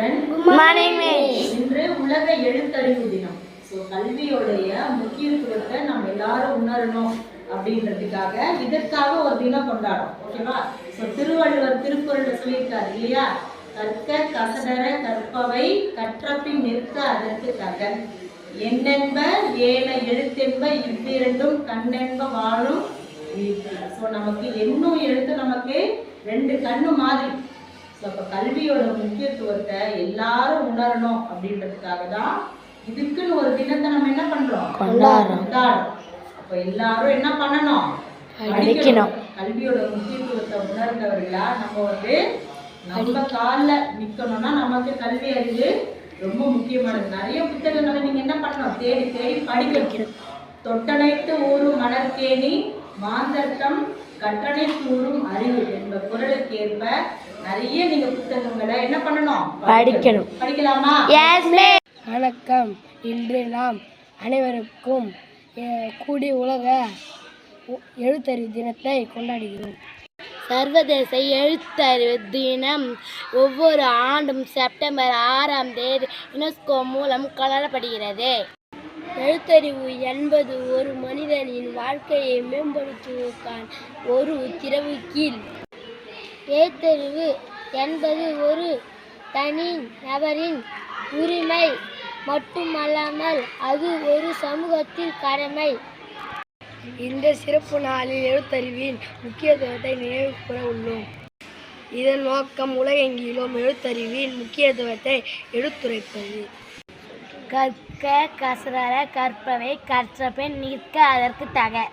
children. Good morning, miss. இன்று உலக எழுத்தறிவு தினம். ஸோ கல்வியோடைய முக்கியத்துவத்தை நம்ம எல்லாரும் உணரணும் அப்படின்றதுக்காக இதற்காக ஒரு தினம் கொண்டாடும். ஓகேவா? ஸோ திருவள்ளுவர் திருக்குறள் சொல்லியிருக்காரு இல்லையா? கற்க கசடர கற்பவை கற்றபின் நிற்க அதற்கு தக எண்ணென்ப ஏன எழுத்தென்ப இவ்விரண்டும் கண்ணென்ப வாழும். ஸோ நமக்கு எண்ணும் எழுத்து நமக்கு ரெண்டு கண்ணு மாதிரி. ஸோ அப்போ கல்வியோட முக்கியத்துவத்தை எல்லாரும் உணரணும் அப்படின்றதுக்காக தான் இதுக்குன்னு ஒரு தினத்தை நம்ம என்ன பண்றோம், கொண்டாடுறோம். அப்போ எல்லாரும் என்ன பண்ணணும், படிக்கணும். கல்வியோட முக்கியத்துவத்தை உணர்ந்தவர்களா நம்ம காலில் நிற்கணும்னா நமக்கு கல்வி அறிவு ரொம்ப முக்கியமானது. நிறைய புத்தகங்களை நீங்க என்ன பண்ணணும், தேடி தேடி படிக்கணும். தொட்டனைத்து ஊரும் மலர்கேணி மாந்தர்த்தம் கற்றனைத்து ஊரும் அறிவு என்ற குரலுக்கு ஏற்ப நிறைய நீங்க புத்தகங்களை என்ன பண்ணணும், படிக்கணும். படிக்கலாமா? வணக்கம். இன்று நாம் அனைவருக்கும் கூடி உலக எழுத்தறிவு தினத்தை கொண்டாடுகிறோம். சர்வதேச எழுத்தறிவு தினம் ஒவ்வொரு ஆண்டும் செப்டம்பர் 6ஆம் தேதி யுனெஸ்கோ மூலம் கொண்டாடப்படுகிறது. எழுத்தறிவு என்பது ஒரு மனிதனின் வாழ்க்கையை மேம்படுத்துவதற்கான ஒரு திறவுகீழ். எழுத்தறிவு என்பது ஒரு தனி நபரின் உரிமை மட்டுமல்லாமல் அது ஒரு சமூகத்தின் கடமை. இந்த சிறப்பு நாளில் எழுத்தறிவின் முக்கியத்துவத்தை நினைவு கூற உள்ளோம். இதன் நோக்கம் உலகெங்கிலும் எழுத்தறிவின் முக்கியத்துவத்தை எடுத்துரைப்பது. கற்க கசடர கற்பவை கற்றபின் நிற்க அதற்கு தக.